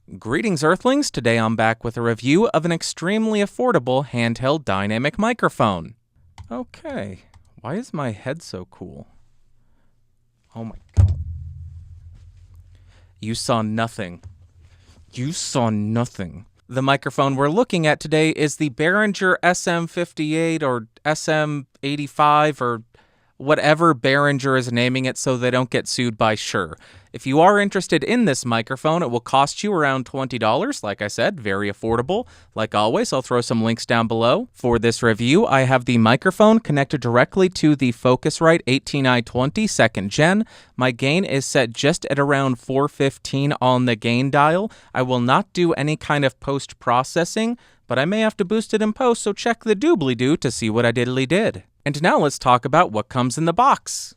Greetings, Earthlings! Today I'm back with a review of an extremely affordable handheld dynamic microphone. Okay, why is my head so cool? Oh my god. You saw nothing. You saw nothing. The microphone we're looking at today is the Behringer SM58 or SM85 or whatever Behringer is naming it so they don't get sued by Shure. If you are interested in this microphone, it will cost you around $20. Like I said, very affordable. Like always, I'll throw some links down below. For this review, I have the microphone connected directly to the Focusrite 18i20 2nd Gen. My gain is set just at around 415 on the gain dial. I will not do any kind of post-processing, but I may have to boost it in post, so check the doobly-doo to see what I diddly did. And now let's talk about what comes in the box.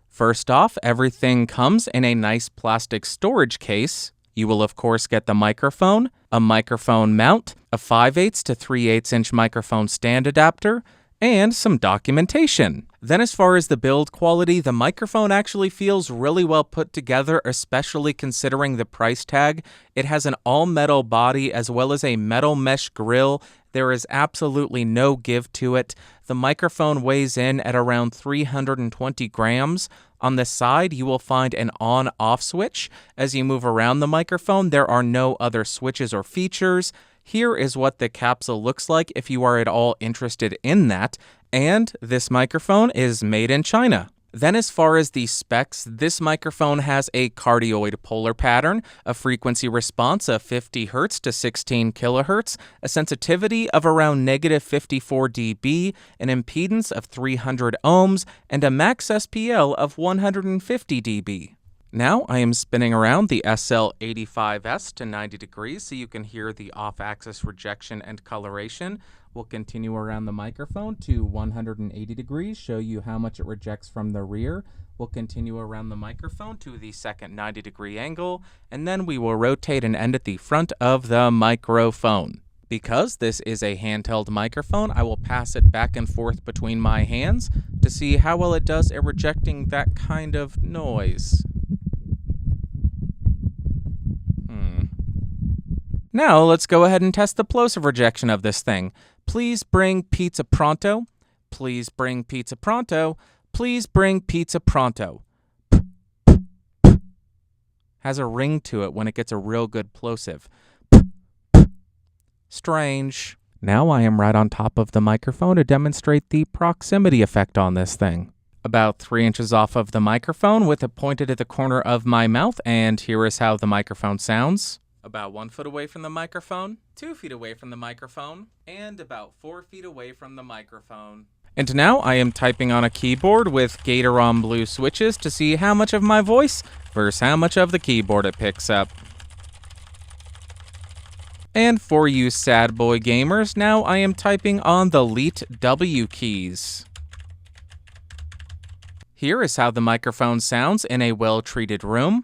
First off, everything comes in a nice plastic storage case. You will of course get the microphone, a microphone mount, a 5/8 to 3/8 inch microphone stand adapter, and some documentation. Then as far as the build quality, the microphone actually feels really well put together, especially considering the price tag. It has an all-metal body as well as a metal mesh grill. There is absolutely no give to it. The microphone weighs in at around 320 grams. On the side, you will find an on-off switch. As you move around the microphone, there are no other switches or features. Here is what the capsule looks like if you are at all interested in that. And this microphone is made in China. Then as far as the specs, this microphone has a cardioid polar pattern, a frequency response of 50 Hz to 16 kHz, a sensitivity of around -54 dB, an impedance of 300 ohms, and a max SPL of 150 dB. Now I am spinning around the SL85S to 90 degrees so you can hear the off-axis rejection and coloration. We'll continue around the microphone to 180 degrees, show you how much it rejects from the rear. We'll continue around the microphone to the second 90-degree angle, and then we will rotate and end at the front of the microphone. Because this is a handheld microphone, I will pass it back and forth between my hands to see how well it does at rejecting that kind of noise. Now let's go ahead and test the plosive rejection of this thing. Please bring pizza pronto. Please bring pizza pronto. Please bring pizza pronto. Has a ring to it when it gets a real good plosive. Strange. Now I am right on top of the microphone to demonstrate the proximity effect on this thing. About 3 inches off of the microphone with it pointed at the corner of my mouth, and here is how the microphone sounds. About 1 foot away from the microphone, 2 feet away from the microphone, and about 4 feet away from the microphone. And now I am typing on a keyboard with Gatoron blue switches to see how much of my voice versus how much of the keyboard it picks up. And for you sad boy gamers, now I am typing on the Elite W keys. Here is how the microphone sounds in a well-treated room.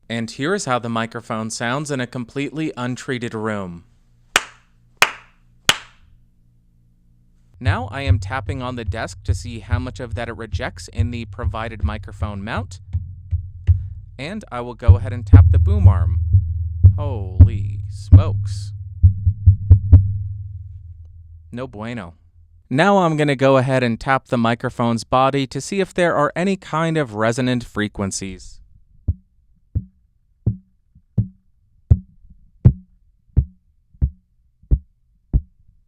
And here is how the microphone sounds in a completely untreated room. Now I am tapping on the desk to see how much of that it rejects in the provided microphone mount. And I will go ahead and tap the boom arm. Holy smokes. No bueno. Now I'm going to go ahead and tap the microphone's body to see if there are any kind of resonant frequencies.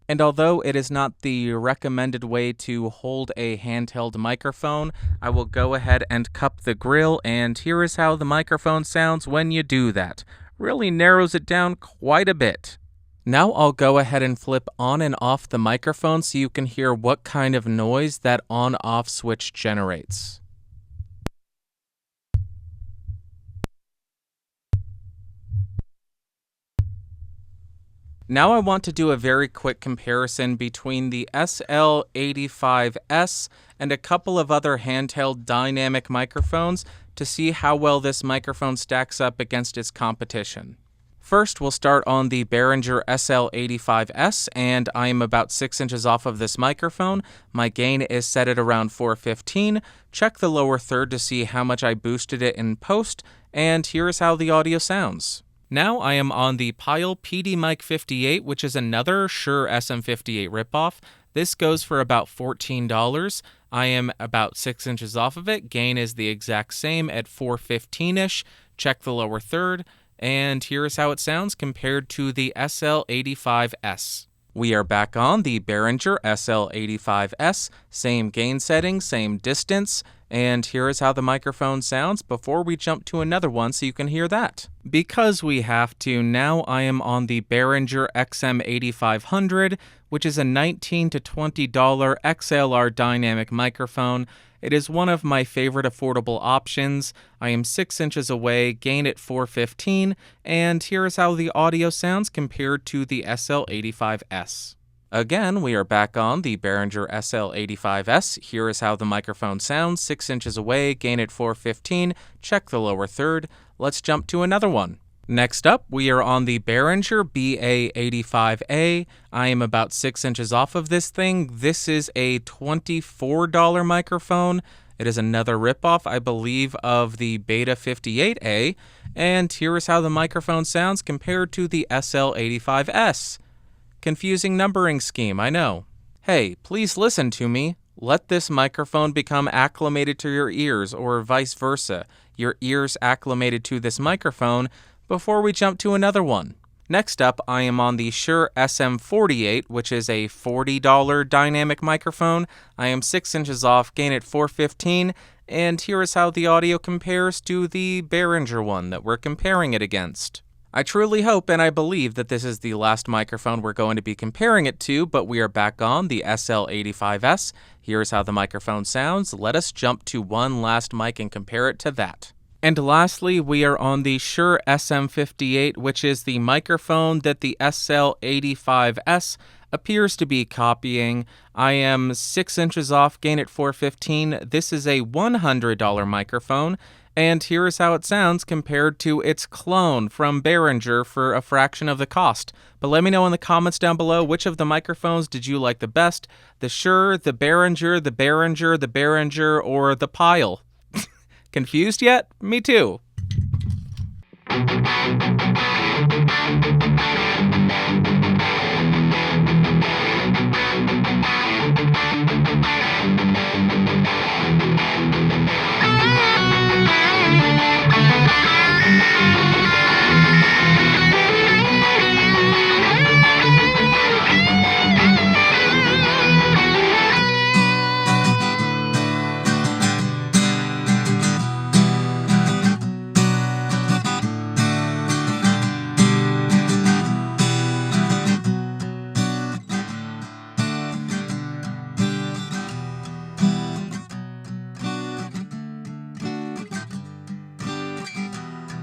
And although it is not the recommended way to hold a handheld microphone, I will go ahead and cup the grill, and here is how the microphone sounds when you do that. Really narrows it down quite a bit. Now I'll go ahead and flip on and off the microphone so you can hear what kind of noise that on-off switch generates. Now I want to do a very quick comparison between the SL85S and a couple of other handheld dynamic microphones to see how well this microphone stacks up against its competition. First, we'll start on the Behringer SL85S, and I am about 6 inches off of this microphone. My gain is set at around 415. Check the lower third to see how much I boosted it in post, and here's how the audio sounds. Now I am on the Pyle PD Mic 58, which is another Shure SM58 ripoff. This goes for about $14. I am about 6 inches off of it. Gain is the exact same at 415-ish. Check the lower third. And here's how it sounds compared to the SL85S. We are back on the Behringer SL85S, same gain setting, same distance, and here is how the microphone sounds before we jump to another one so you can hear that. Because we have to, now I am on the Behringer XM8500, which is a $19 to $20 XLR dynamic microphone. It is one of my favorite affordable options. I am 6 inches away, gain at 415, and here is how the audio sounds compared to the SL85S. Again, we are back on the Behringer SL85S. Here is how the microphone sounds, 6 inches away, gain at 415, check the lower third. Let's jump to another one. Next up, we are on the Berhinger BA85A. I am about 6 inches off of this thing. This is a $24 microphone. It is another ripoff, I believe, of the BA85A. And here is how the microphone sounds compared to the SL85S. Confusing numbering scheme, I know. Hey, please listen to me. Let this microphone become acclimated to your ears, or vice versa. Your ears acclimated to this microphone before we jump to another one. Next up, I am on the Shure SM58, which is a $40 dynamic microphone. I am 6 inches off, gain at 415, and here is how the audio compares to the Behringer one that we're comparing it against. I truly hope and I believe that this is the last microphone we're going to be comparing it to, but we are back on the SL85S. Here's how the microphone sounds. Let us jump to one last mic and compare it to that. And lastly, we are on the Shure SM58, which is the microphone that the SL85S appears to be copying. I am 6 inches off, gain at 415. This is a $100 microphone, and here is how it sounds compared to its clone from Behringer for a fraction of the cost. But let me know in the comments down below, which of the microphones did you like the best? The Shure, the Behringer, the Behringer, the Behringer, or the Pyle? Confused yet? Me too.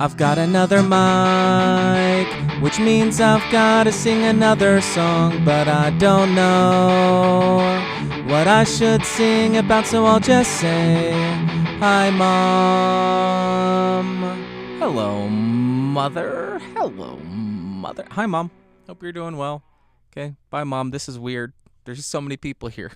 I've got another mic, which means I've got to sing another song, but I don't know what I should sing about, so I'll just say, hi, Mom. Hello, Mother. Hello, Mother. Hi, Mom. Hope you're doing well. Okay, bye, Mom. This is weird. There's just so many people here.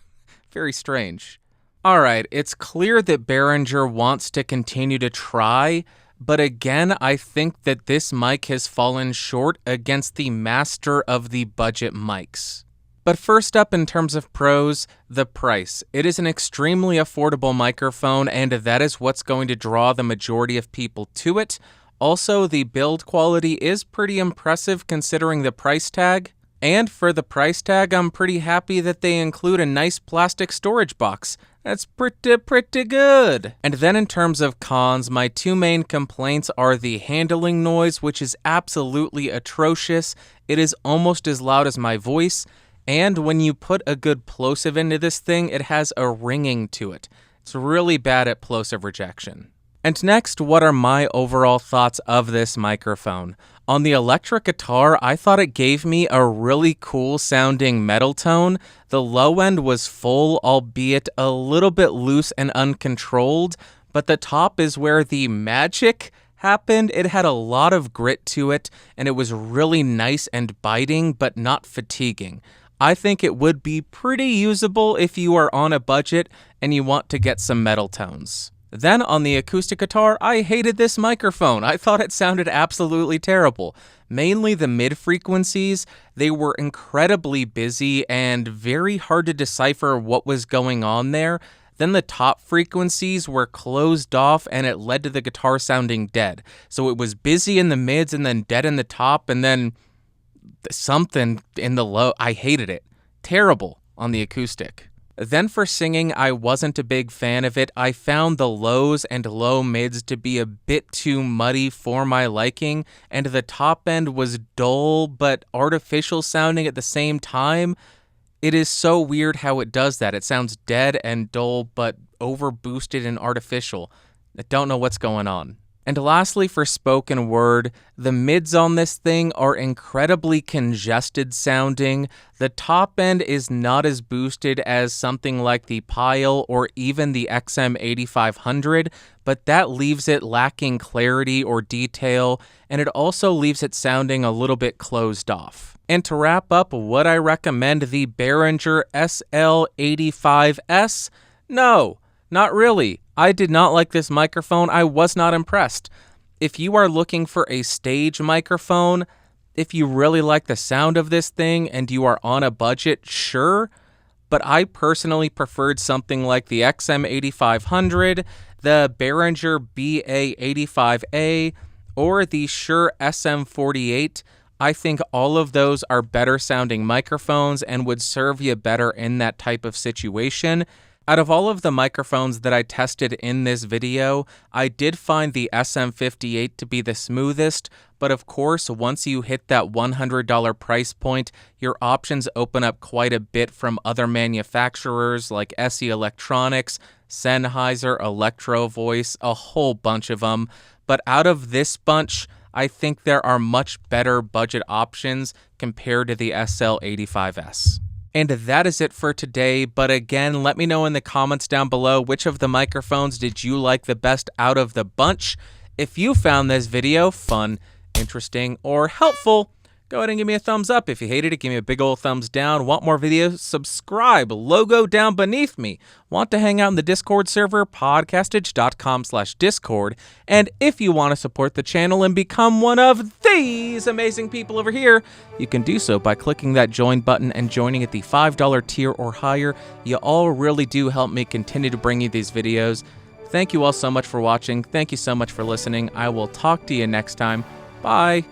Very strange. All right, it's clear that Behringer wants to continue to try, but again, I think that this mic has fallen short against the master of the budget mics. But first up, in terms of pros, the price. It is an extremely affordable microphone, and that is what's going to draw the majority of people to it. Also, the build quality is pretty impressive considering the price tag. And for the price tag, I'm pretty happy that they include a nice plastic storage box. That's pretty good. And then in terms of cons, my two main complaints are the handling noise, which is absolutely atrocious. It is almost as loud as my voice. And when you put a good plosive into this thing, it has a ringing to it. It's really bad at plosive rejection. And next, what are my overall thoughts of this microphone? On the electric guitar, I thought it gave me a really cool sounding metal tone. The low end was full, albeit a little bit loose and uncontrolled, but the top is where the magic happened, it had a lot of grit to it, and it was really nice and biting, but not fatiguing. I think it would be pretty usable if you are on a budget and you want to get some metal tones. Then on the acoustic guitar, I hated this microphone. I thought it sounded absolutely terrible. Mainly the mid frequencies, they were incredibly busy and very hard to decipher what was going on there. Then the top frequencies were closed off and it led to the guitar sounding dead. So it was busy in the mids and then dead in the top and then something in the low. I hated it. Terrible on the acoustic. Then for singing, I wasn't a big fan of it. I found the lows and low mids to be a bit too muddy for my liking, and the top end was dull but artificial sounding at the same time. It is so weird how it does that. It sounds dead and dull but overboosted and artificial. I don't know what's going on. And lastly, for spoken word, the mids on this thing are incredibly congested sounding. The top end is not as boosted as something like the Pyle or even the XM8500, but that leaves it lacking clarity or detail, and it also leaves it sounding a little bit closed off. And to wrap up, would I recommend the Behringer SL85S? No, not really. I did not like this microphone. I was not impressed. If you are looking for a stage microphone, if you really like the sound of this thing and you are on a budget, sure. But I personally preferred something like the XM8500, the Behringer BA85A, or the Shure SM58. I think all of those are better sounding microphones and would serve you better in that type of situation. Out of all of the microphones that I tested in this video, I did find the SM58 to be the smoothest, but of course, once you hit that $100 price point, your options open up quite a bit from other manufacturers like SE Electronics, Sennheiser, Electro Voice, a whole bunch of them. But out of this bunch, I think there are much better budget options compared to the SL85S. And that is it for today, but again, let me know in the comments down below which of the microphones did you like the best out of the bunch. If you found this video fun, interesting, or helpful, go ahead and give me a thumbs up. If you hated it, give me a big old thumbs down. Want more videos? Subscribe. Logo down beneath me. Want to hang out in the Discord server? Podcastage.com/Discord. And if you want to support the channel and become one of these amazing people over here, you can do so by clicking that join button and joining at the $5 tier or higher. You all really do help me continue to bring you these videos. Thank you all so much for watching. Thank you so much for listening. I will talk to you next time. Bye.